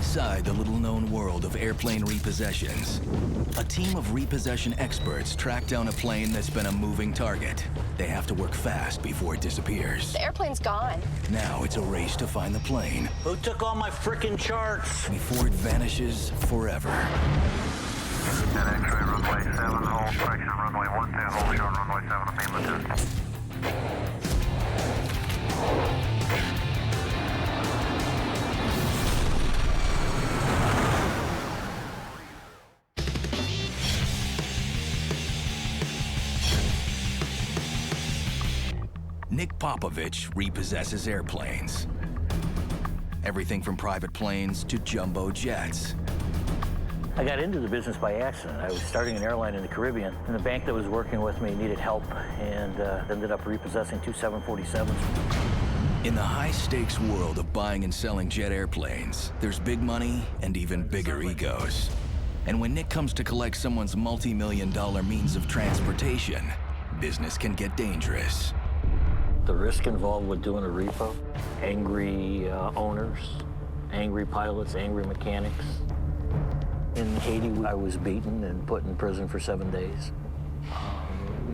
Inside the little-known world of airplane repossessions, a team of repossession experts track down a plane that's been a moving target. They have to work fast before it disappears. The airplane's gone. Now it's a race to find the plane. Who took all my frickin' charts? Before it vanishes forever. 10 X-ray runway 7, hold, correction, runway 10, hold short, runway 7, abatement 10. Nick Popovich repossesses airplanes. Everything from private planes to jumbo jets. I got into the business by accident. I was starting an airline in the Caribbean, and the bank that was working with me needed help, and ended up repossessing two 747s. In the high-stakes world of buying and selling jet airplanes, there's big money and even bigger egos. And when Nick comes to collect someone's multi-million-dollar means of transportation, business can get dangerous. The risk involved with doing a repo, angry owners, angry pilots, angry mechanics. In Haiti, I was beaten and put in prison for 7 days.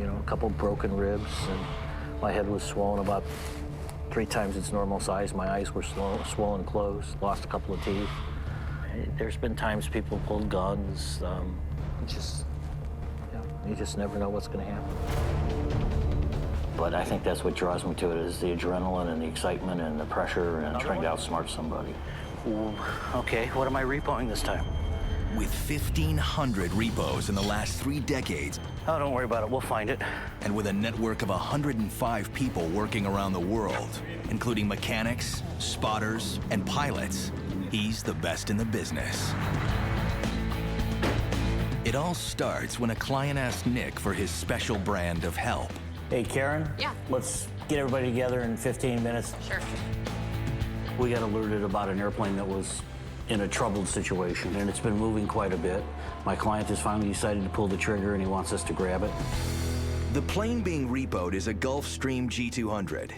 A couple broken ribs, and my head was swollen about 3 times its normal size. My eyes were swollen closed, lost a couple of teeth. There's been times people pulled guns. You just never know what's going to happen. But I think that's what draws me to it, is the adrenaline and the excitement and the pressure and trying to outsmart somebody. Okay, what am I repoing this time? With 1,500 repos in the last 3 decades, Oh, don't worry about it, we'll find it. and with a network of 105 people working around the world, including mechanics, spotters, and pilots, he's the best in the business. It all starts when a client asks Nick for his special brand of help. Hey, Karen? Yeah. Let's get everybody together in 15 minutes. Sure. We got alerted about an airplane that was in a troubled situation, and it's been moving quite a bit. My client has finally decided to pull the trigger, and he wants us to grab it. The plane being repoed is a Gulfstream G200.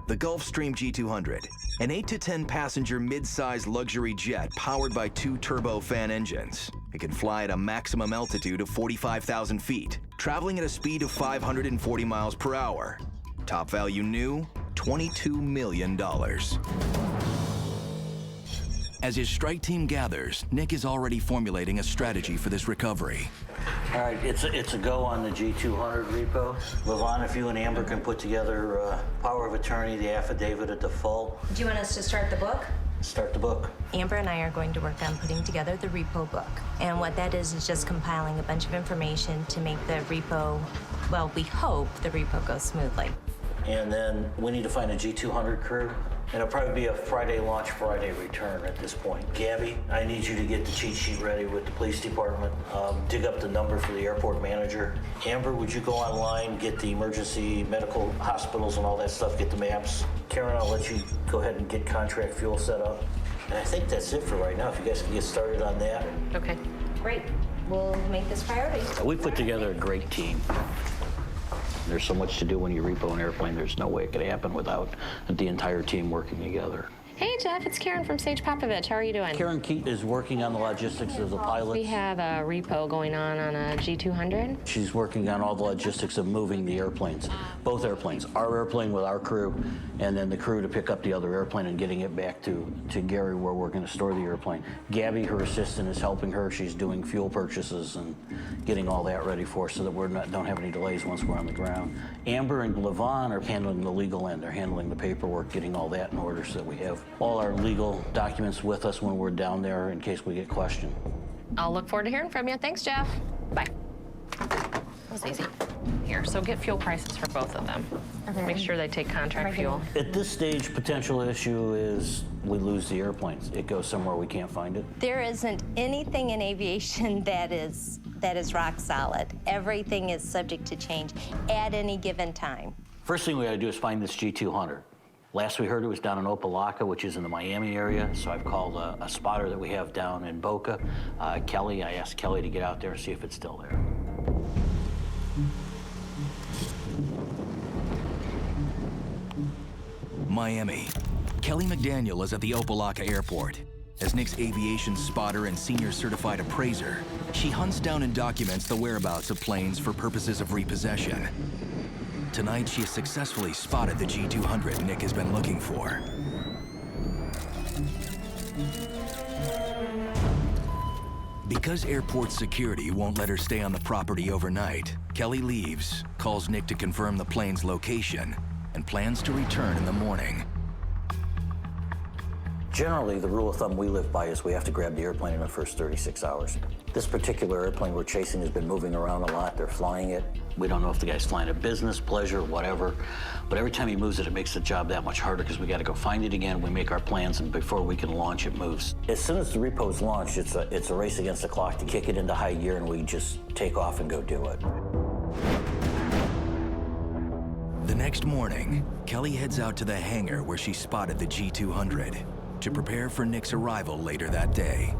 The Gulfstream G200, an 8 to 10 passenger mid-size luxury jet powered by 2 turbofan engines. It can fly at a maximum altitude of 45,000 feet, traveling at a speed of 540 miles per hour. Top value new, $22 million. As his strike team gathers, Nick is already formulating a strategy for this recovery. All right, it's a go on the G200 repo. Levon, if you and Amber can put together power of attorney, the affidavit of default. Do you want us to start the book? Start the book. Amber and I are going to work on putting together the repo book. And what that is just compiling a bunch of information to make the repo, well, we hope the repo goes smoothly. And then we need to find a G200 crew. And it'll probably be a Friday launch, Friday return at this point. Gabby, I need you to get the cheat sheet ready with the police department. Dig up the number for the airport manager. Amber, would you go online, get the emergency medical hospitals and all that stuff, get the maps? Karen, I'll let you go ahead and get contract fuel set up. And I think that's it for right now. If you guys can get started on that. Okay. Great. We'll make this priority. We put together a great team. There's so much to do when you repo an airplane, there's no way it could happen without the entire team working together. Hey, Jeff, it's Karen from Sage-Popovich. How are you doing? Karen Keat is working on the logistics of the pilots. We have a repo going on a G200. She's working on all the logistics of moving the airplanes, both airplanes, our airplane with our crew, and then the crew to pick up the other airplane and getting it back to Gary where we're going to store the airplane. Gabby, her assistant, is helping her. She's doing fuel purchases and getting all that ready for us so that we don't have any delays once we're on the ground. Amber and Levon are handling the legal end. They're handling the paperwork, getting all that in order so that we have all our legal documents with us when we're down there in case we get questioned. I'll look forward to hearing from you. Thanks, Jeff. Bye. That was easy. Here, so get fuel prices for both of them. Okay. Make sure they take contract fuel. At this stage, potential issue is we lose the airplanes. It goes somewhere we can't find it. There isn't anything in aviation that is rock solid. Everything is subject to change at any given time. First thing we gotta do is find this G200. Last we heard it was down in Opelika, which is in the Miami area, so I've called a spotter that we have down in Boca. Kelly, I asked Kelly to get out there and see if it's still there. Miami. Kelly McDaniel is at the Opa-locka Airport. As Nick's aviation spotter and senior certified appraiser, she hunts down and documents the whereabouts of planes for purposes of repossession. Tonight, she has successfully spotted the G200 Nick has been looking for. Because airport security won't let her stay on the property overnight, Kelly leaves, calls Nick to confirm the plane's location, and plans to return in the morning. Generally, the rule of thumb we live by is we have to grab the airplane in the first 36 hours. This particular airplane we're chasing has been moving around a lot. They're flying it. We don't know if the guy's flying it business, pleasure, whatever. But every time he moves it, it makes the job that much harder because we got to go find it again. We make our plans, and before we can launch, it moves. As soon as the repo's launched, it's a race against the clock to kick it into high gear, and we just take off and go do it. The next morning, Kelly heads out to the hangar where she spotted the G200 to prepare for Nick's arrival later that day.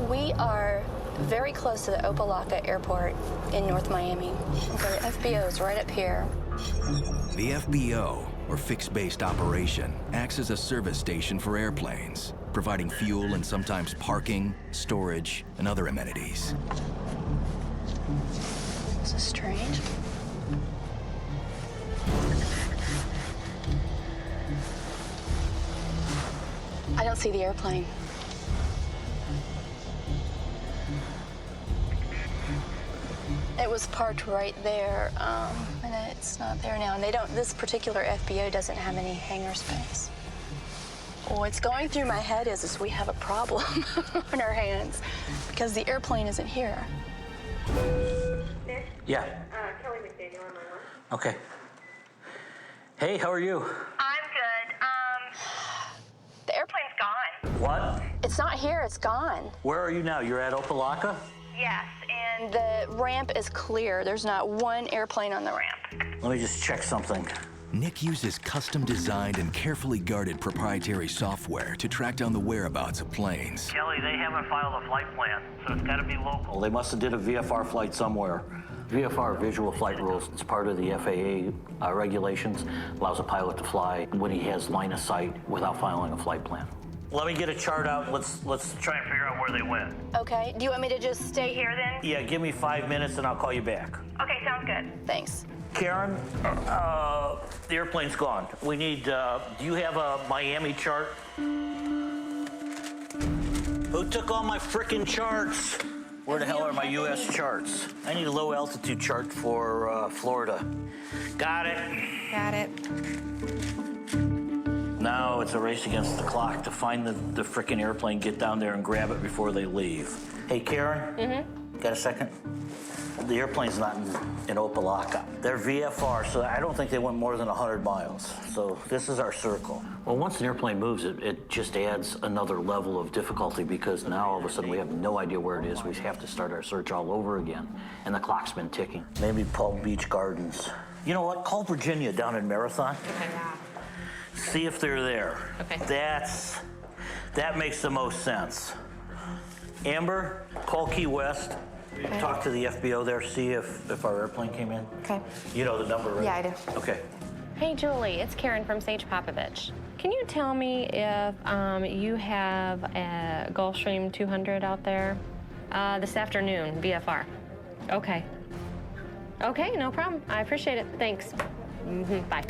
We are very close to the Opa-locka Airport in North Miami. Okay, the FBO is right up here. The FBO, or Fixed-Based Operation, acts as a service station for airplanes, providing fuel and sometimes parking, storage, and other amenities. This is strange. I don't see the airplane. It was parked right there, and it's not there now. And this particular FBO doesn't have any hangar space. What's going through my head is we have a problem on our hands because the airplane isn't here. Yeah. Kelly McDaniel on my line. Okay. Hey, how are you? I'm good. The airplane's gone. What? It's not here, it's gone. Where are you now? You're at Opa-locka? Yes, and The ramp is clear. There's not one airplane on the ramp. Let me just check something. Nick uses custom-designed and carefully guarded proprietary software to track down the whereabouts of planes. Kelly, they haven't filed a flight plan, so it's got to be local. Well, they must have did a VFR flight somewhere. VFR, visual flight rules, it's part of the FAA regulations, allows a pilot to fly when he has line of sight without filing a flight plan. Let me get a chart out. Let's Try and figure out where they went. Okay, do you want me to just stay here then? Yeah, give me 5 minutes and I'll call you back. okay, sounds good. Thanks. Karen, the airplane's gone. We need, do you have a Miami chart? Who took all my frickin' charts? Where the hell are my US charts? I need a low altitude chart for Florida. Got it. Got it. Now it's a race against the clock to find the frickin' airplane, get down there and grab it before they leave. Hey, Karen? Got a second? The airplane's not in Opa-locka. They're VFR, so I don't think they went more than 100 miles. So this is our circle. Well, once an airplane moves, it just adds another level of difficulty because now all of a sudden we have no idea where it is. We have to start our search all over again, and the clock's been ticking. Maybe Palm Beach Gardens. You know what? Call Virginia down in Marathon. Okay. See if they're there. Okay. That makes the most sense. Amber, call Key West. Okay. Talk to the FBO there, see if our airplane came in. Okay. You know the number, right? Yeah, I do. Okay. Hey, Julie, it's Karen from Sage-Popovich. Can you tell me if you have a Gulfstream 200 out there this afternoon, VFR? Okay. Okay, no problem. I appreciate it. Thanks. Bye.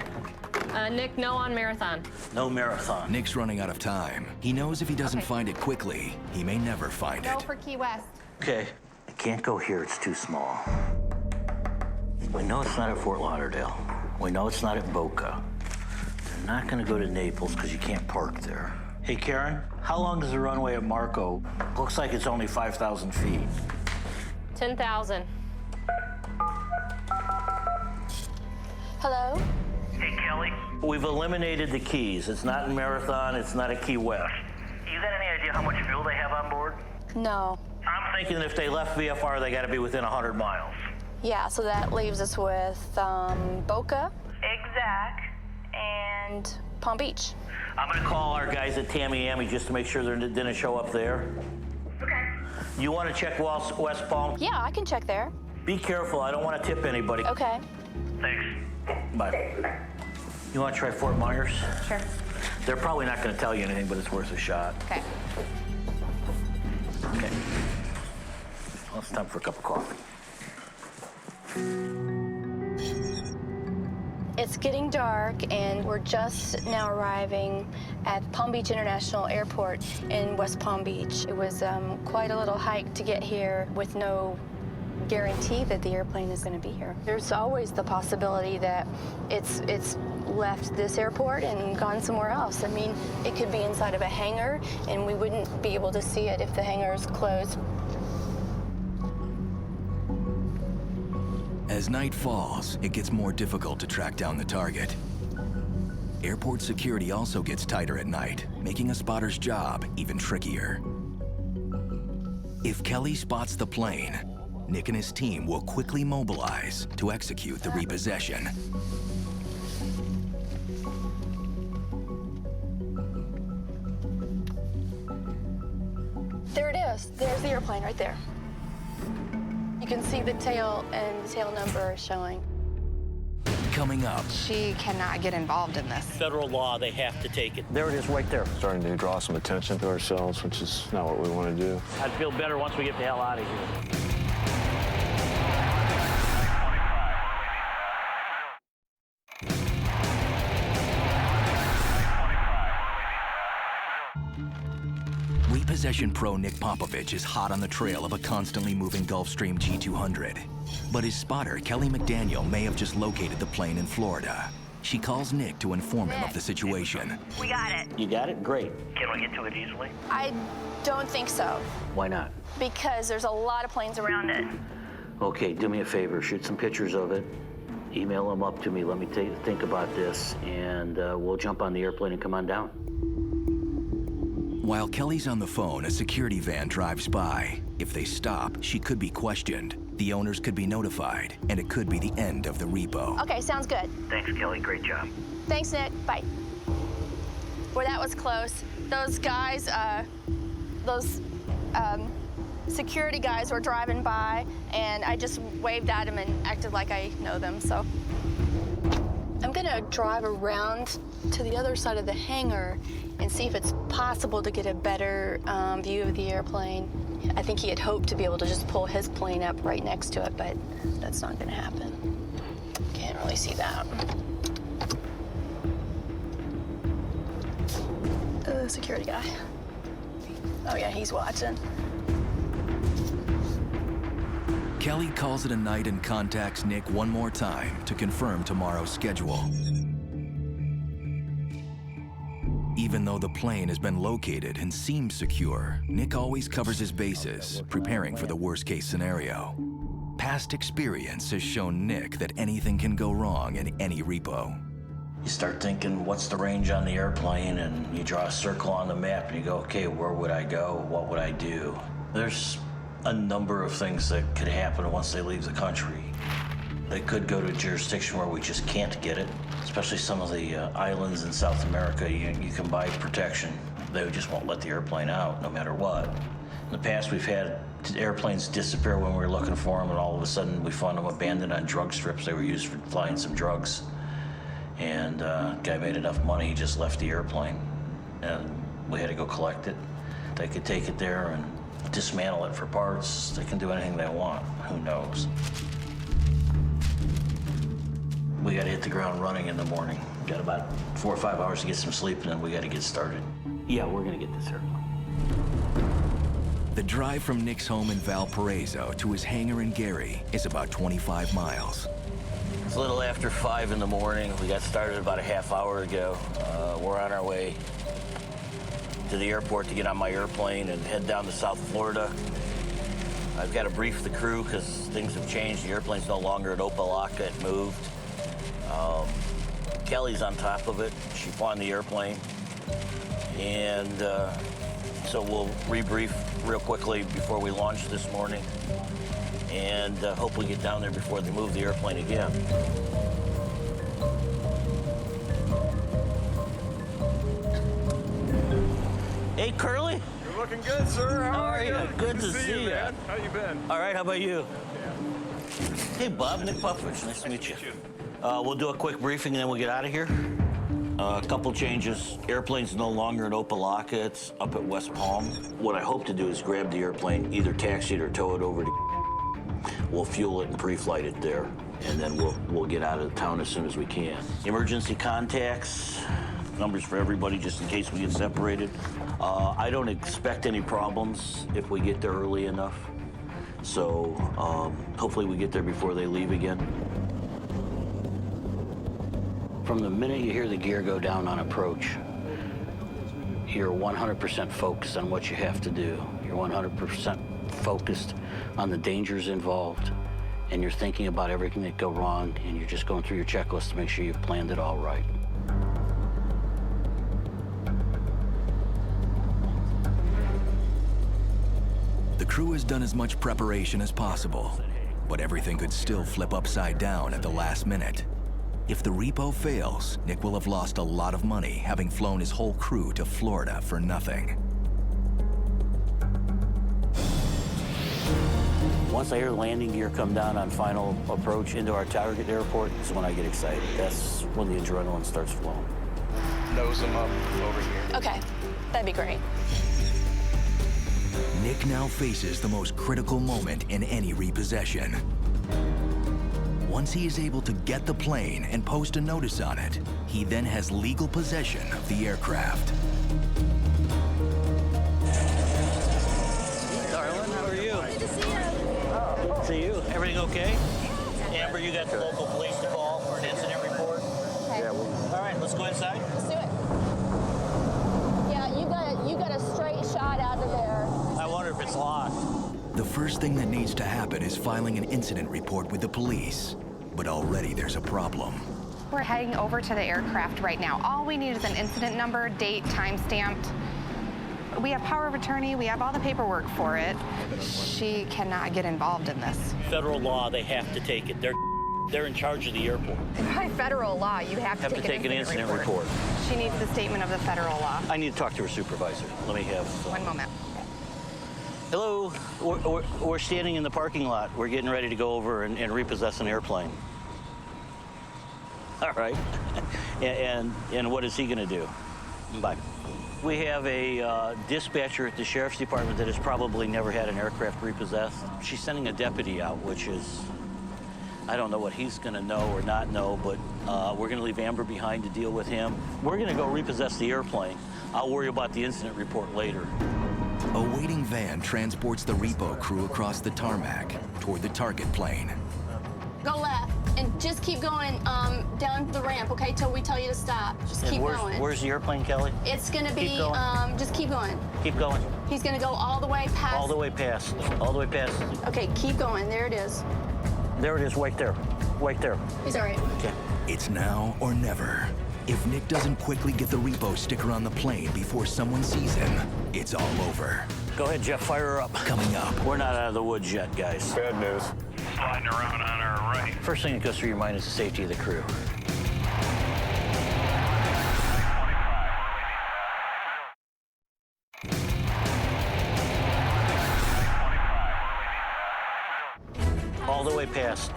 Nick, no on Marathon. No Marathon. Nick's running out of time. He knows if he doesn't Okay. find it quickly, he may never find Go it. for Key West. Okay. I can't go here, it's too small. We know it's not at Fort Lauderdale. We know it's not at Boca. They're not gonna go to Naples because you can't park there. Hey, Karen, how long is the runway at Marco? Looks like it's only 5,000 feet. 10,000. Hello? Hey, Kelly, We've eliminated the Keys. It's not in Marathon, it's not at Key West. you got any idea how much fuel they have on board? No. I'm thinking if they left VFR, they got to be within 100 miles. Yeah, so that leaves us with Boca Exact. and Palm Beach. I'm gonna call our guys at Tamiami just to make sure they didn't show up there. Okay. You wanna check West Palm? Yeah, I can check there. Be careful, I don't wanna tip anybody. Okay. Thanks. Bye. You wanna try Fort Myers? Sure. They're probably not going to tell you anything, but it's worth a shot. Okay. Okay. Well, it's time for a cup of coffee. It's getting dark, and we're just now arriving at Palm Beach International Airport in West Palm Beach. It was quite a little hike to get here with no guarantee that the airplane is going to be here. There's always the possibility that it's left this airport and gone somewhere else. I mean, it could be inside of a hangar, and we wouldn't be able to see it if the hangar is closed. As night falls, it gets more difficult to track down the target. Airport security also gets tighter at night, making a spotter's job even trickier. If Kelly spots the plane, Nick and his team will quickly mobilize to execute the repossession. There it is. There's the airplane right there. You can see the tail and the tail number showing. Coming up, She cannot get involved in this. Federal law, they have to take it. There it is right there. Starting to draw some attention to ourselves, which is not what we want to do. I'd feel better once we get the hell out of here. Repossession pro Nick Popovich is hot on the trail of a constantly moving Gulfstream G200. But his spotter, Kelly McDaniel, may have just located the plane in Florida. She calls Nick to inform him of the situation. We got it. You got it? Great. Can we get to it easily? I don't think so, Why not? because there's a lot of planes around it. Okay, do me a favor. Shoot some pictures of it. Email them up to me. Let me think about this, and we'll jump on the airplane and come on down. While Kelly's on the phone, a security van drives by. If they stop, she could be questioned. The owners could be notified, and it could be the end of the repo. Okay, sounds good. Thanks, Kelly. Great job. Thanks, Nick. Bye. Well, that was close. Those guys, security guys were driving by, and I just waved at them and acted like I know them, so. I'm gonna drive around to the other side of the hangar and see if it's possible to get a better view of the airplane. I think he had hoped to be able to just pull his plane up right next to it, but that's not gonna happen. Can't really see that. Security guy. Oh yeah, he's watching. Kelly calls it a night and contacts Nick one more time to confirm tomorrow's schedule. Even though the plane has been located and seems secure, Nick always covers his bases, preparing for the worst-case scenario. Past experience has shown Nick that anything can go wrong in any repo. You start thinking, what's the range on the airplane? And you draw a circle on the map and you go, okay, where would I go? What would I do? There's a number of things that could happen once they leave the country. They could go to a jurisdiction where we just can't get it, especially some of the islands in South America. You can buy protection. They just won't let the airplane out no matter what. In the past, we've had airplanes disappear when we were looking for them, and all of a sudden we found them abandoned on drug strips. They were used for flying some drugs. And guy made enough money, he just left the airplane. And we had to go collect it. They could take it there and dismantle it for parts. They can do anything they want. Who knows? We got to hit the ground running in the morning. Got about 4 or 5 hours to get some sleep, and then we got to get started. Yeah, we're going to get this airplane. The drive from Nick's home in Valparaiso to his hangar in Gary is about 25 miles. It's a little after 5 in the morning. We got started about a half hour ago. We're on our way to the airport to get on my airplane and head down to South Florida. I've got to brief the crew because things have changed. The airplane's no longer at Opelika. It moved. Kelly's on top of it. She flew on the airplane. And so we'll rebrief real quickly before we launch this morning. And hopefully get down there before they move the airplane again. Hey, Curly. You're looking good, sir. How are you? Good to see you. man. How you been? All right, how about you? Hey, Bob, Nick Popovich. Nice to meet you. We'll do a quick briefing and then we'll get out of here. A couple changes. Airplane's no longer in Opelika, it's up at West Palm. What I hope to do is grab the airplane, either taxi it or tow it over to. We'll fuel it and pre-flight it there, and then we'll get out of town as soon as we can. Emergency contacts, numbers for everybody just in case we get separated. I don't expect any problems if we get there early enough. So hopefully we get there before they leave again. From the minute you hear the gear go down on approach, you're 100% focused on what you have to do. You're 100% focused on the dangers involved, and you're thinking about everything that go wrong, and you're just going through your checklist to make sure you've planned it all right. The crew has done as much preparation as possible, but everything could still flip upside down at the last minute. If the repo fails, Nick will have lost a lot of money, having flown his whole crew to Florida for nothing. Once I hear landing gear come down on final approach into our target airport, is when I get excited. That's when the adrenaline starts flowing. Nose them up over here. Okay, that'd be great. Nick now faces the most critical moment in any repossession. Once he is able to get the plane and post a notice on it, he then has legal possession of the aircraft. Darling, how are you? Good to see you. See you. Everything okay? Amber, you got the local police to call for an incident report? Okay. Yeah, all right, let's go inside. Let's do it. Yeah, you got a straight shot out of there. I wonder if it's locked. The first thing that needs to happen is filing an incident report with the police. But already there's a problem. We're heading over to the aircraft right now. All we need is an incident number, date, time stamped. We have power of attorney, we have all the paperwork for it. She cannot get involved in this. Federal law, they have to take it. They're in charge of the airport. By federal law, you have to take an incident report. She needs the statement of the federal law. I need to talk to her supervisor. Let me have... One moment. Hello, we're standing in the parking lot. We're getting ready to go over and repossess an airplane. All right. And what is he gonna do? Bye. We have a dispatcher at the Sheriff's Department that has probably never had an aircraft repossessed. She's sending a deputy out, which is, I don't know what he's gonna know or not know, but we're gonna leave Amber behind to deal with him. We're gonna go repossess the airplane. I'll worry about the incident report later. A waiting van transports the repo crew across the tarmac toward the target plane. Go left and just keep going down the ramp, okay, till we tell you to stop. Just keep going. Where's the airplane, Kelly? It's gonna be, just keep going. Keep going. He's gonna go all the way past. All the way past. All the way past. Okay, keep going. There it is. There it is, right there. Right there. He's all right. Okay. It's now or never. If Nick doesn't quickly get the repo sticker on the plane before someone sees him, it's all over. Go ahead, Jeff, fire her up. Coming up. We're not out of the woods yet, guys. Bad news. Sliding around on our right. First thing that goes through your mind is the safety of the crew. All the way past.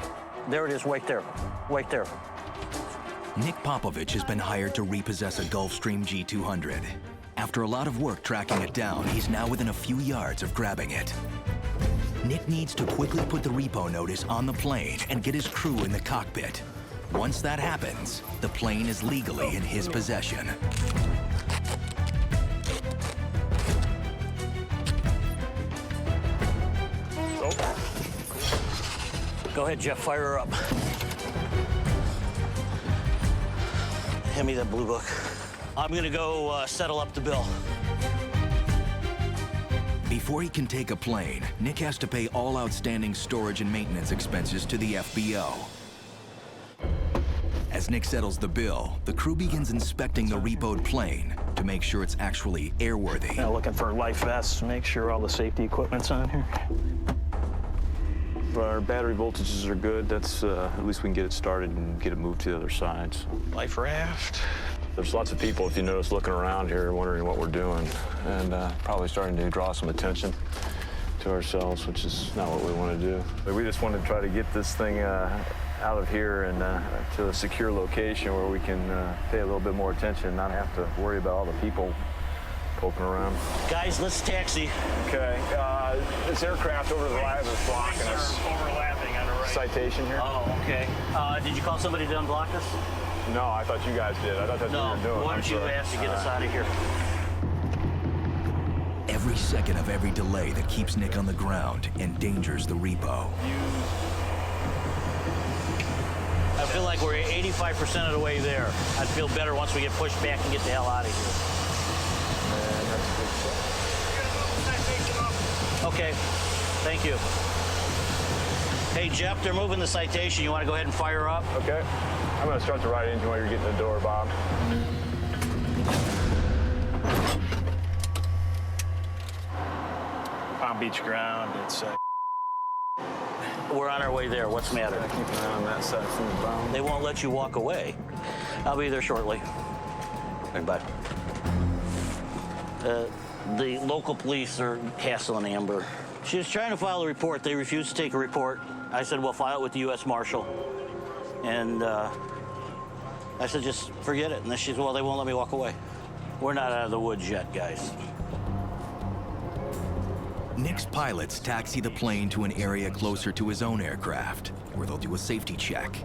There it is, right there. Right there. Nick Popovich has been hired to repossess a Gulfstream G200. After a lot of work tracking it down, he's now within a few yards of grabbing it. Nick needs to quickly put the repo notice on the plane and get his crew in the cockpit. Once that happens, the plane is legally in his possession. Go ahead, Jeff, fire her up. Hand me that blue book. I'm gonna go settle up the bill. Before he can take a plane, Nick has to pay all outstanding storage and maintenance expenses to the FBO. As Nick settles the bill, the crew begins inspecting the repoed plane to make sure it's actually airworthy. Now looking for life vests, make sure all the safety equipment's on here. Our battery voltages are good. That's at least we can get it started and get it moved to the other sides. Life raft. There's lots of people, if you notice, looking around here, wondering what we're doing, and probably starting to draw some attention to ourselves, which is not what we want to do. We just want to try to get this thing out of here and to a secure location where we can pay a little bit more attention and not have to worry about all the people poking around. Guys, let's taxi. Okay. This aircraft over to the right is blocking us. Overlapping on the right. Citation here? Oh, okay. Did you call somebody to unblock us? No, I thought you guys did. I thought that's what you were doing. Why don't you ask to get us out of here? Every second of every delay that keeps Nick on the ground endangers the repo. I feel like we're 85% of the way there. I'd feel better once we get pushed back and get the hell out of here. Okay, thank you. Hey, Jeff, they're moving the citation. You want to go ahead and fire up? Okay. I'm going to start the right engine while you're getting the door, Bob. Palm Beach ground. It's We're on our way there. What's the matter? Keep an eye on that side from the bound. They won't let you walk away. I'll be there shortly. Okay, bye. The local police are hassling Amber. She was trying to file a report. They refused to take a report. I said, well, file it with the U.S. Marshal. And I said, just forget it. And then she said, well, they won't let me walk away. We're not out of the woods yet, guys. Nick's pilots taxi the plane to an area closer to his own aircraft, where they'll do a safety check.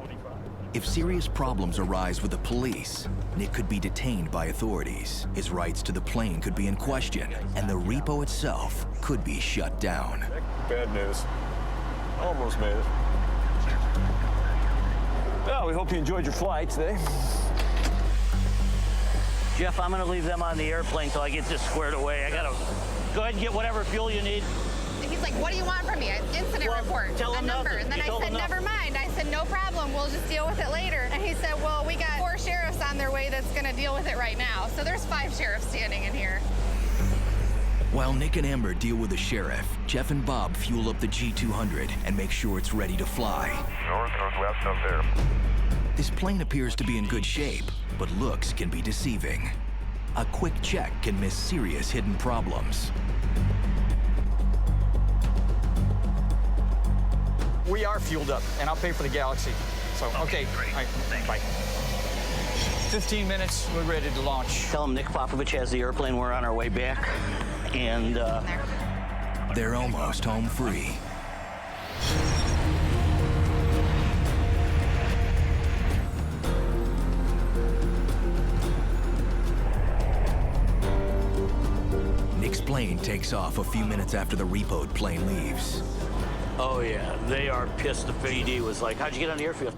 If serious problems arise with the police, Nick could be detained by authorities. His rights to the plane could be in question, and the repo itself could be shut down. Bad news. Almost made it. Well, we hope you enjoyed your flight today. Jeff, I'm going to leave them on the airplane until I get this squared away. I got to go ahead and get whatever fuel you need. He's like, what do you want from me? An incident report, tell a him number. nothing. And then You I told said, him never mind. I said, no problem. We'll just deal with it later. And he said, well, we got 4 sheriffs on their way that's going to deal with it right now. So there's 5 sheriffs standing in here. While Nick and Amber deal with the sheriff, Jeff and Bob fuel up the G200 and make sure it's ready to fly. Northwest up there. This plane appears to be in good shape, but looks can be deceiving. A quick check can miss serious hidden problems. We are fueled up, and I'll pay for the Galaxy. So, okay. All right, bye. 15 minutes, we're ready to launch. Tell them Nick Popovich has the airplane. We're on our way back. And They're almost home free. Nick's plane takes off a few minutes after the repoed plane leaves. oh, yeah, they are pissed. The PD was like, how'd you get on the airfield?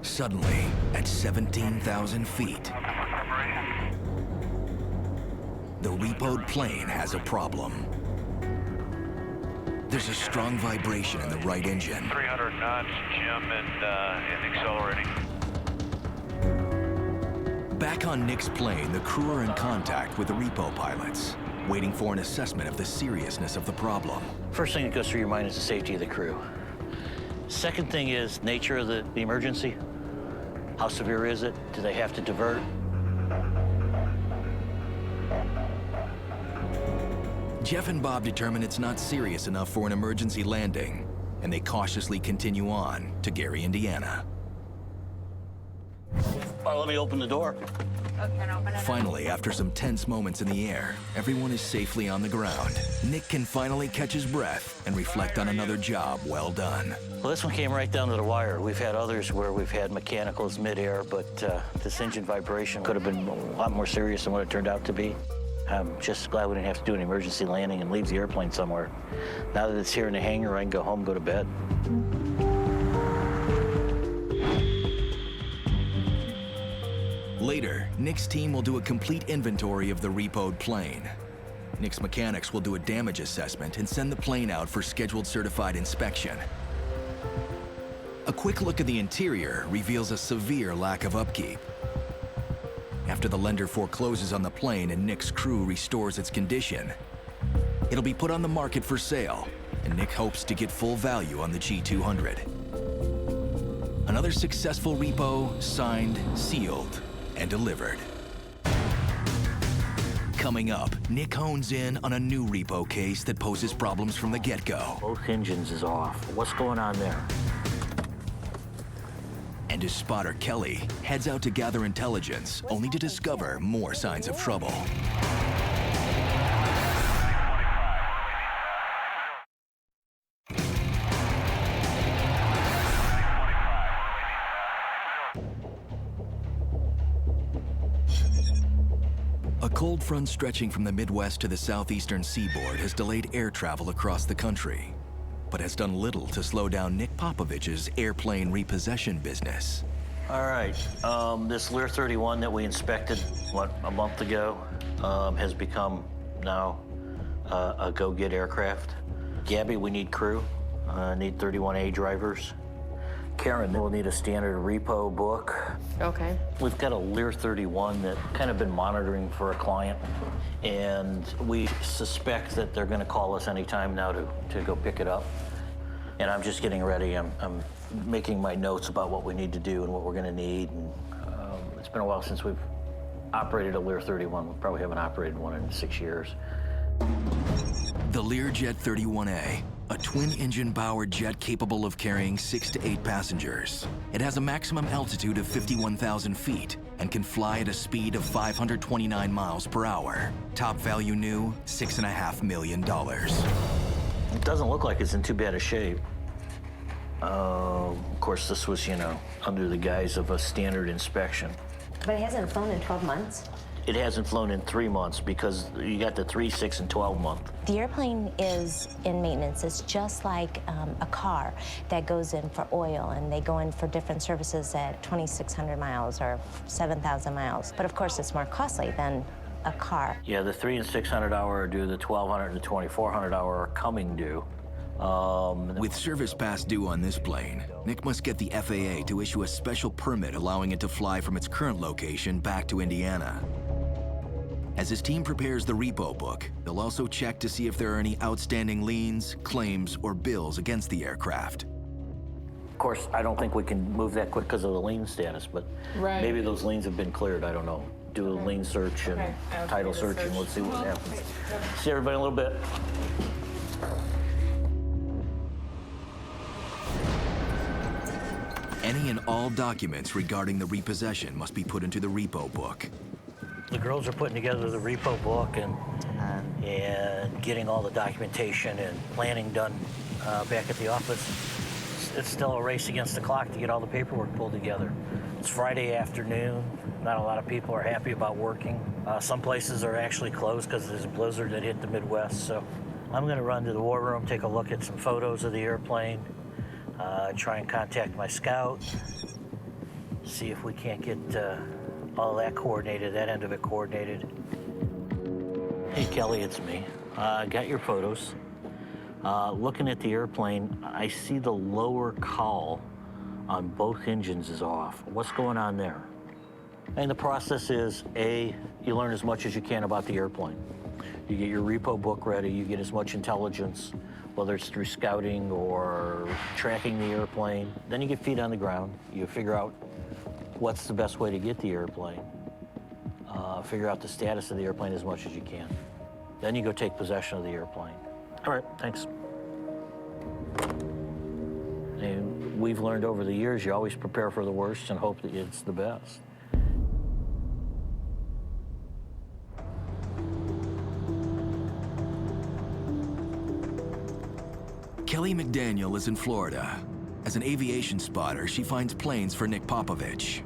Suddenly, at 17,000 feet, the repoed plane has a problem. There's a strong vibration in the right engine. 300 knots, Jim, and accelerating. Back on Nick's plane, the crew are in contact with the repo pilots, waiting for an assessment of the seriousness of the problem. First thing that goes through your mind is the safety of the crew. Second thing is nature of the emergency. How severe is it? Do they have to divert? Jeff and Bob determine it's not serious enough for an emergency landing, and they cautiously continue on to Gary, Indiana. Let me open the door. Finally, after some tense moments in the air, everyone is safely on the ground. Nick can finally catch his breath and reflect on another job well done. Well, this one came right down to the wire. We've had others where we've had mechanicals midair, but this engine vibration could have been a lot more serious than what it turned out to be. I'm just glad we didn't have to do an emergency landing and leave the airplane somewhere. Now that it's here in the hangar, I can go home, go to bed. Later, Nick's team will do a complete inventory of the repoed plane. Nick's mechanics will do a damage assessment and send the plane out for scheduled certified inspection. A quick look at the interior reveals a severe lack of upkeep. After the lender forecloses on the plane and Nick's crew restores its condition, it'll be put on the market for sale, and Nick hopes to get full value on the G200. Another successful repo, signed, sealed, and delivered. Coming up, Nick hones in on a new repo case that poses problems from the get-go. Both engines is off. What's going on there? And his spotter, Kelly, heads out to gather intelligence, only to discover more signs of trouble. A cold front stretching from the Midwest to the southeastern seaboard has delayed air travel across the country, but has done little to slow down Nick Popovich's airplane repossession business. All right, this Lear 31 that we inspected, a month ago, has become now a go-get aircraft. Gabby, we need crew, need 31A drivers. Karen, we'll need a standard repo book. Okay. We've got a Lear 31 that kind of been monitoring for a client, and we suspect that they're going to call us anytime now to go pick it up. And I'm just getting ready. I'm making my notes about what we need to do and what we're going to need. And, it's been a while since we've operated a Lear 31. We probably haven't operated one in 6 years. The Learjet 31A, a twin-engine powered jet capable of carrying 6 to 8 passengers. It has a maximum altitude of 51,000 feet and can fly at a speed of 529 miles per hour. Top value new, $6.5 million. It doesn't look like it's in too bad a shape. Of course, this was, under the guise of a standard inspection. But it hasn't flown in 12 months. It hasn't flown in 3 months because you got the 3, 6, and 12 month. The airplane is in maintenance. It's just like a car that goes in for oil, and they go in for different services at 2,600 miles or 7,000 miles. But of course, it's more costly than a car. Yeah, the 3 and 600 hour are due, the 1,200 and the 2,400 hour are coming due. With service past due on this plane, Nick must get the FAA to issue a special permit allowing it to fly from its current location back to Indiana. As his team prepares the repo book, they'll also check to see if there are any outstanding liens, claims, or bills against the aircraft. Of course, I don't think we can move that quick because of the lien status, but maybe those liens have been cleared, I don't know. Do a lien search and title search, and let's see what happens. See everybody in a little bit. Any and all documents regarding the repossession must be put into the repo book. The girls are putting together the repo book and getting all the documentation and planning done back at the office. It's still a race against the clock to get all the paperwork pulled together. It's Friday afternoon. Not a lot of people are happy about working. Some places are actually closed because there's a blizzard that hit the Midwest. So I'm going to run to the war room, take a look at some photos of the airplane, try and contact my scout, see if we can't get all that coordinated, that end of it coordinated. Hey, Kelly, it's me. Got your photos. Looking at the airplane, I see the lower cowl on both engines is off. What's going on there? And the process is, A, you learn as much as you can about the airplane. You get your repo book ready, you get as much intelligence, whether it's through scouting or tracking the airplane. Then you get feet on the ground. You figure out what's the best way to get the airplane. Figure out the status of the airplane as much as you can. Then you go take possession of the airplane. All right, thanks. And we've learned over the years, you always prepare for the worst and hope that it's the best. Kelly McDaniel is in Florida. As an aviation spotter, she finds planes for Nick Popovich.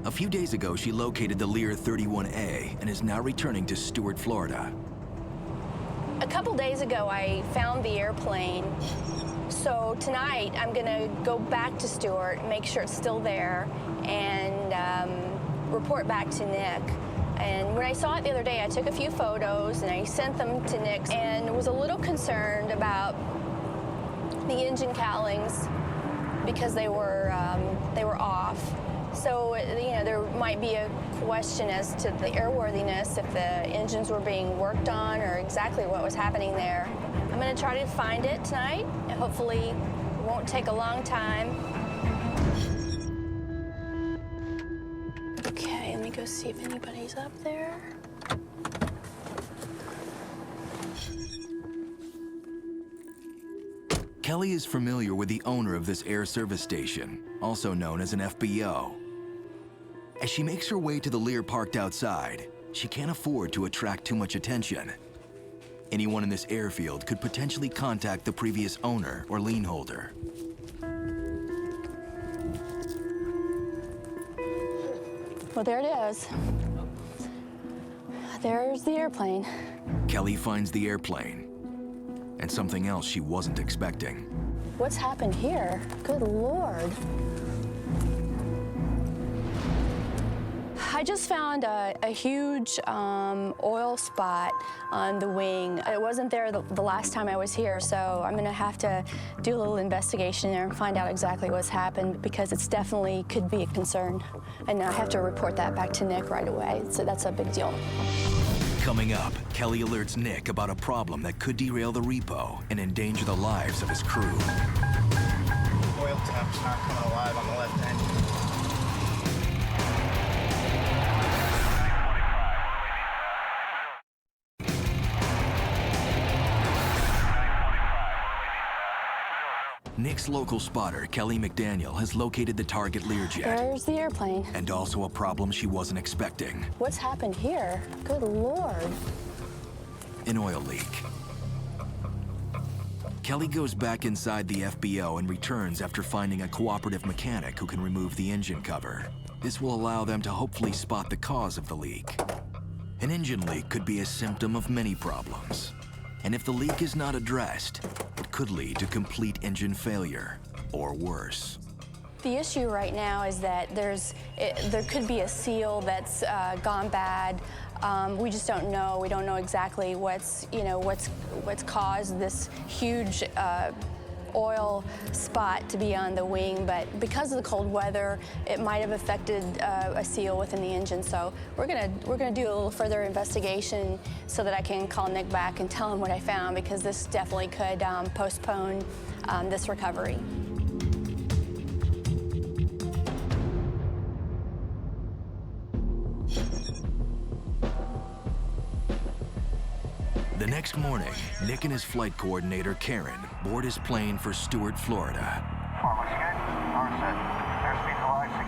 A few days ago, she located the Lear 31A and is now returning to Stuart, Florida. A couple days ago, I found the airplane. So tonight, I'm gonna go back to Stuart, make sure it's still there, and report back to Nick. And when I saw it the other day, I took a few photos and I sent them to Nick and was a little concerned about the engine cowlings because they were off. So, there might be a question as to the airworthiness, if the engines were being worked on or exactly what was happening there. I'm gonna try to find it tonight, and hopefully it won't take a long time. Okay, let me go see if anybody's up there. Kelly is familiar with the owner of this air service station, also known as an FBO. As she makes her way to the Lear parked outside, she can't afford to attract too much attention. Anyone in this airfield could potentially contact the previous owner or lien holder. Well, there it is. There's the airplane. Kelly finds the airplane and something else she wasn't expecting. What's happened here? Good Lord. I just found a huge oil spot on the wing. It wasn't there the last time I was here, so I'm gonna have to do a little investigation there and find out exactly what's happened, because it's definitely could be a concern. And I have to report that back to Nick right away, so that's a big deal. Coming up, Kelly alerts Nick about a problem that could derail the repo and endanger the lives of his crew. Oil temp's not coming alive on the left engine. Nick's local spotter, Kelly McDaniel, has located the target Learjet. There's the airplane. And also a problem she wasn't expecting. What's happened here? Good Lord. An oil leak. Kelly goes back inside the FBO and returns after finding a cooperative mechanic who can remove the engine cover. This will allow them to hopefully spot the cause of the leak. An engine leak could be a symptom of many problems. And if the leak is not addressed, it could lead to complete engine failure, or worse. The issue right now is that there could be a seal that's gone bad. We just don't know. We don't know exactly what's caused this huge oil spot to be on the wing, but because of the cold weather, it might have affected a seal within the engine. So we're gonna do a little further investigation so that I can call Nick back and tell him what I found, because this definitely could postpone this recovery. The next morning, Nick and his flight coordinator, Karen, board his plane for Stuart, Florida.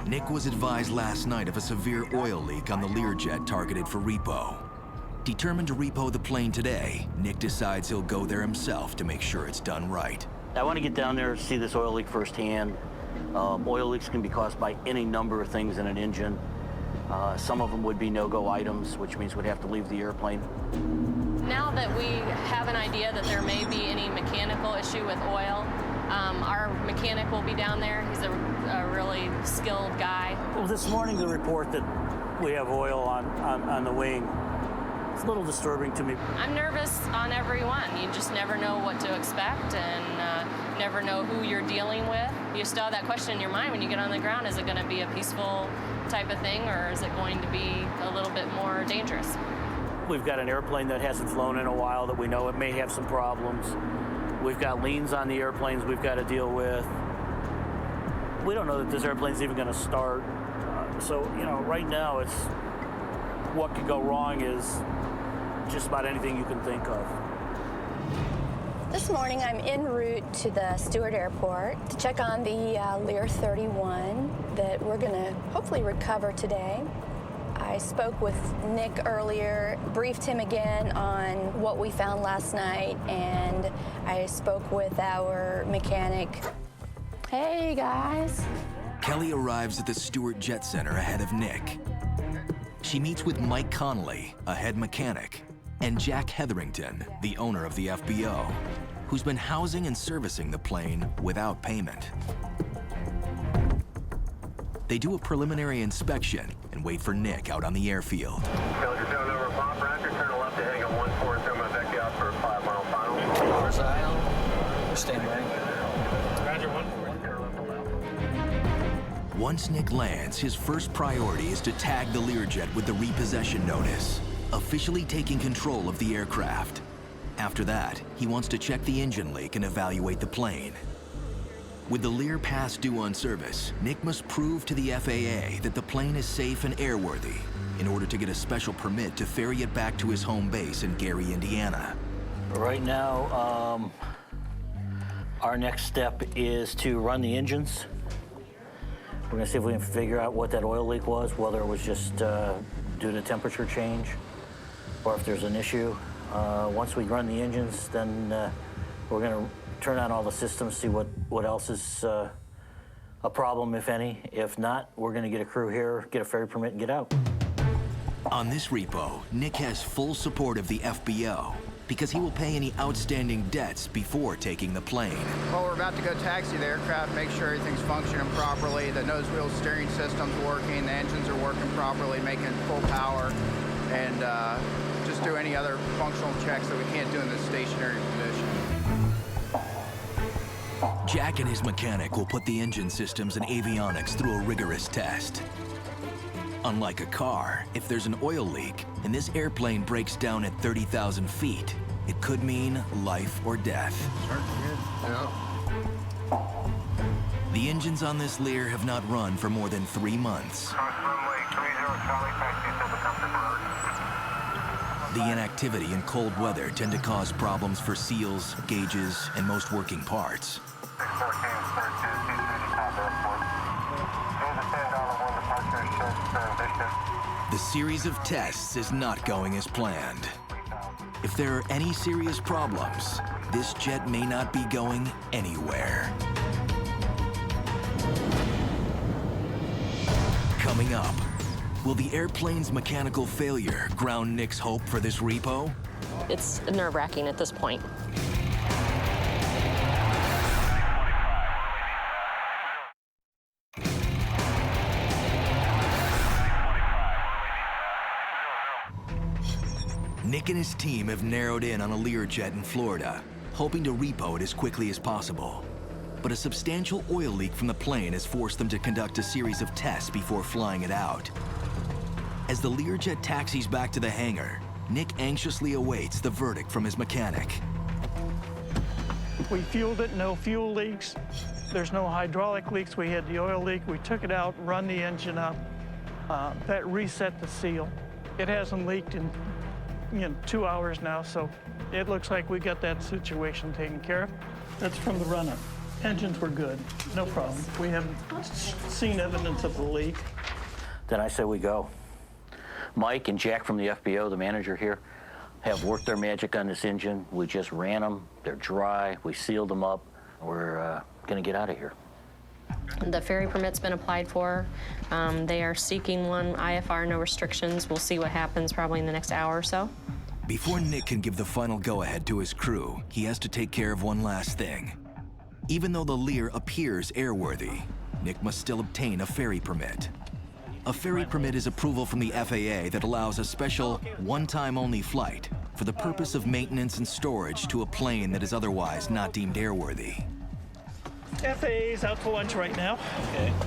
Nick was advised last night of a severe oil leak on the Learjet targeted for repo. Determined to repo the plane today, Nick decides he'll go there himself to make sure it's done right. I want to get down there and see this oil leak firsthand. Oil leaks can be caused by any number of things in an engine. Some of them would be no-go items, which means we'd have to leave the airplane. Now that we have an idea that there may be any mechanical issue with oil, our mechanic will be down there. He's a really skilled guy. Well, this morning the report that we have oil on the wing, it's a little disturbing to me. I'm nervous on every one. You just never know what to expect, and never know who you're dealing with. You still have that question in your mind when you get on the ground: is it going to be a peaceful type of thing, or is it going to be a little bit more dangerous? We've got an airplane that hasn't flown in a while that we know it may have some problems. We've got liens on the airplanes we've got to deal with. We don't know that this airplane's even going to start. So, right now it's what could go wrong is just about anything you can think of. This morning, I'm en route to the Stewart Airport to check on the Lear 31 that we're going to hopefully recover today. I spoke with Nick earlier, briefed him again on what we found last night, and I spoke with our mechanic. Hey, guys. Kelly arrives at the Stewart Jet Center ahead of Nick. She meets with Mike Connolly, a head mechanic, and Jack Hetherington, the owner of the FBO, who's been housing and servicing the plane without payment. They do a preliminary inspection and wait for Nick out on the airfield. Failure zone over Bob Raptor, turn left to heading on 14, so I'm going to back you out for a 5-mile final. Cars aisle, stand by. Roger, 1-4. Once Nick lands, his first priority is to tag the Learjet with the repossession notice, officially taking control of the aircraft. After that, he wants to check the engine leak and evaluate the plane. With the Lear past due on service, Nick must prove to the FAA that the plane is safe and airworthy in order to get a special permit to ferry it back to his home base in Gary, Indiana. Right now, Our next step is to run the engines. We're gonna see if we can figure out what that oil leak was, whether it was just due to temperature change or if there's an issue. Once we run the engines, then we're gonna turn on all the systems, see what else is a problem, if any. If not, we're gonna get a crew here, get a ferry permit, and get out. On this repo, Nick has full support of the FBO because he will pay any outstanding debts before taking the plane. Well, we're about to go taxi the aircraft, make sure everything's functioning properly, the nose wheel steering system's working, the engines are working properly, making full power, and just do any other functional checks that we can't do in this stationary position. Jack and his mechanic will put the engine systems and avionics through a rigorous test. Unlike a car, if there's an oil leak and this airplane breaks down at 30,000 feet, it could mean life or death. The engines on this Lear have not run for more than 3 months. The inactivity and cold weather tend to cause problems for seals, gauges, and most working parts. The series of tests is not going as planned. If there are any serious problems, this jet may not be going anywhere. Coming up, will the airplane's mechanical failure ground Nick's hope for this repo? It's nerve-wracking at this point. Nick and his team have narrowed in on a Learjet in Florida, hoping to repo it as quickly as possible. But a substantial oil leak from the plane has forced them to conduct a series of tests before flying it out. As the Learjet taxis back to the hangar, Nick anxiously awaits the verdict from his mechanic. We fueled it, no fuel leaks. There's no hydraulic leaks. We had the oil leak. We took it out, run the engine up. That reset the seal. It hasn't leaked in 2 hours now, so it looks like we got that situation taken care of. That's from the run-up. Engines were good, no problem. We haven't seen evidence of the leak. Then I say we go. Mike and Jack from the FBO, the manager here, have worked their magic on this engine. We just ran them. They're dry. We sealed them up. We're gonna get out of here. The ferry permit's been applied for. They are seeking one, IFR, no restrictions. We'll see what happens probably in the next hour or so. Before Nick can give the final go-ahead to his crew, he has to take care of one last thing. Even though the Lear appears airworthy, Nick must still obtain a ferry permit. A ferry permit is approval from the FAA that allows a special one-time-only flight for the purpose of maintenance and storage to a plane that is otherwise not deemed airworthy. FAA's out to lunch right now,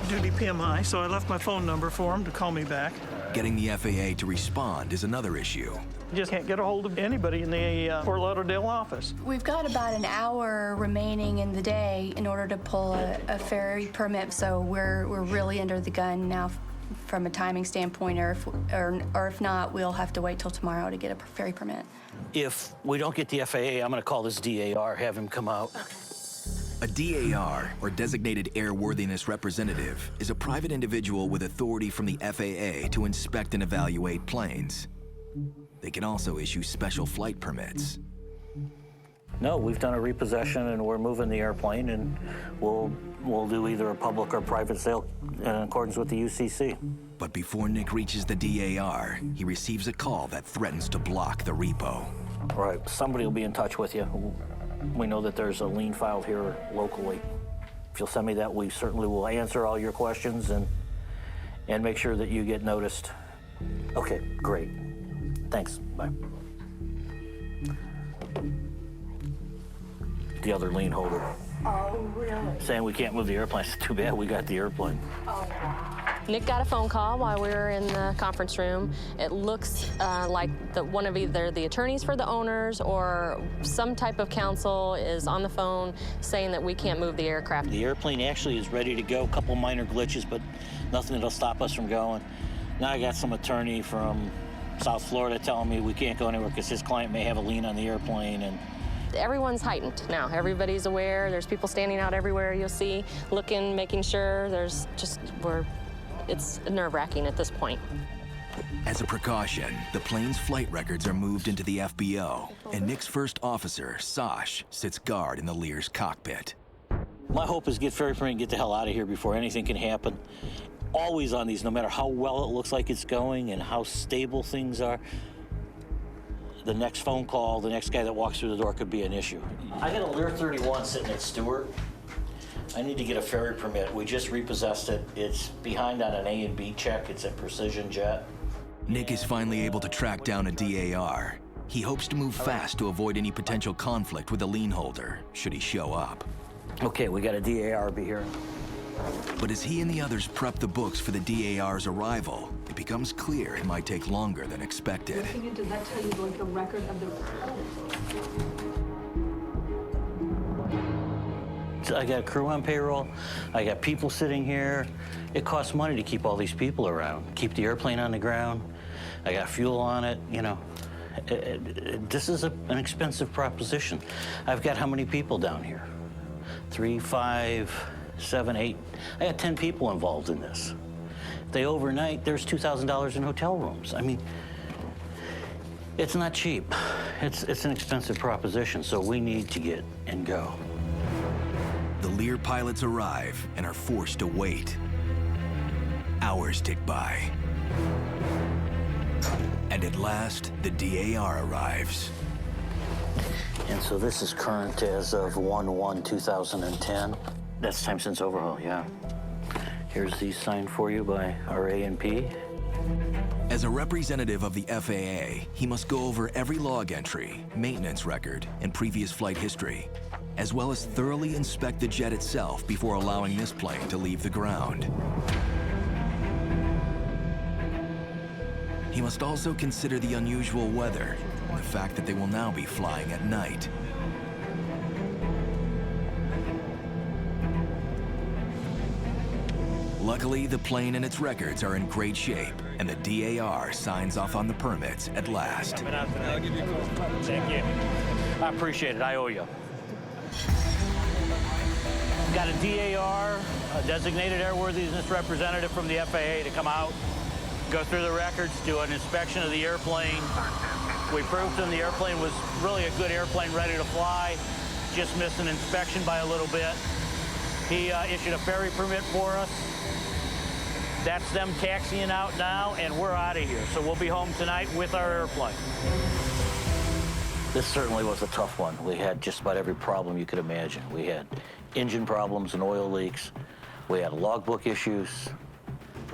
duty PMI, so I left my phone number for him to call me back. Getting the FAA to respond is another issue. Just can't get a hold of anybody in the Fort Lauderdale office. We've got about an hour remaining in the day in order to pull a ferry permit, so we're really under the gun now from a timing standpoint, or if not, we'll have to wait till tomorrow to get a ferry permit. If we don't get the FAA, I'm gonna call this DAR, have him come out. A DAR, or Designated Airworthiness Representative, is a private individual with authority from the FAA to inspect and evaluate planes. They can also issue special flight permits. No, we've done a repossession and we're moving the airplane, and we'll do either a public or private sale in accordance with the UCC. But before Nick reaches the DAR, he receives a call that threatens to block the repo. All right, somebody will be in touch with you. We know that there's a lien filed here locally. If you'll send me that, we certainly will answer all your questions and make sure that you get noticed. Okay, great. Thanks, bye. The other lien holder. Oh, really? Saying we can't move the airplane. It's too bad we got the airplane. Oh, wow. Nick got a phone call while we were in the conference room. It looks like one of either the attorneys for the owners or some type of counsel is on the phone saying that we can't move the aircraft. The airplane actually is ready to go. A couple minor glitches, but nothing that'll stop us from going. Now I got some attorney from South Florida telling me we can't go anywhere because his client may have a lien on the airplane, and everyone's heightened now. Everybody's aware. There's people standing out everywhere you'll see, looking, making sure. It's nerve-wracking at this point. As a precaution, the plane's flight records are moved into the FBO, and Nick's first officer, Sash, sits guard in the Lear's cockpit. My hope is get ferry permit and get the hell out of here before anything can happen. Always on these, no matter how well it looks like it's going and how stable things are, the next phone call, the next guy that walks through the door could be an issue. I got a Lear 31 sitting at Stewart. I need to get a ferry permit. We just repossessed it. It's behind on an A and B check. It's a precision jet. Nick is finally able to track down a DAR. He hopes to move fast to avoid any potential conflict with a lien holder, should he show up. Okay, we got a DAR be here. But as he and the others prep the books for the DAR's arrival, it becomes clear it might take longer than expected. Did that tell you like the record of the... I got a crew on payroll. I got people sitting here. It costs money to keep all these people around, keep the airplane on the ground. I got fuel on it, you know. This is an expensive proposition. I've got how many people down here? 3, 5, 7, 8. I got 10 people involved in this. If they overnight, there's $2,000 in hotel rooms. I mean, it's not cheap. It's an expensive proposition, so we need to get and go. The Lear pilots arrive and are forced to wait. Hours tick by. And at last, the DAR arrives. And so this is current as of 1/1/2010. That's time since overhaul, yeah. Here's these signed for you by our A&P. As a representative of the FAA, he must go over every log entry, maintenance record, and previous flight history, as well as thoroughly inspect the jet itself before allowing this plane to leave the ground. He must also consider the unusual weather and the fact that they will now be flying at night. Luckily, the plane and its records are in great shape, and the DAR signs off on the permits at last. I'll give you a call. Thank you. I appreciate it. I owe you. Got a DAR, a designated airworthiness representative from the FAA to come out, go through the records, do an inspection of the airplane. We proved to him the airplane was really a good airplane, ready to fly, just missed an inspection by a little bit. He issued a ferry permit for us. That's them taxiing out now, and we're out of here. So we'll be home tonight with our airplane. This certainly was a tough one. We had just about every problem you could imagine. We had engine problems and oil leaks. We had logbook issues.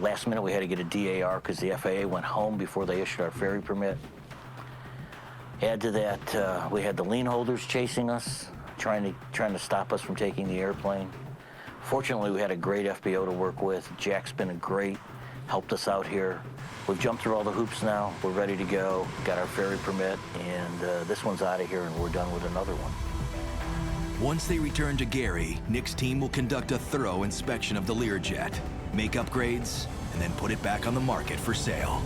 Last minute, we had to get a DAR because the FAA went home before they issued our ferry permit. Add to that, we had the lien holders chasing us, trying to stop us from taking the airplane. Fortunately, we had a great FBO to work with. Jack's been great, helped us out here. We've jumped through all the hoops now. We're ready to go, got our ferry permit, and this one's out of here, and we're done with another one. Once they return to Gary, Nick's team will conduct a thorough inspection of the Learjet, make upgrades, and then put it back on the market for sale.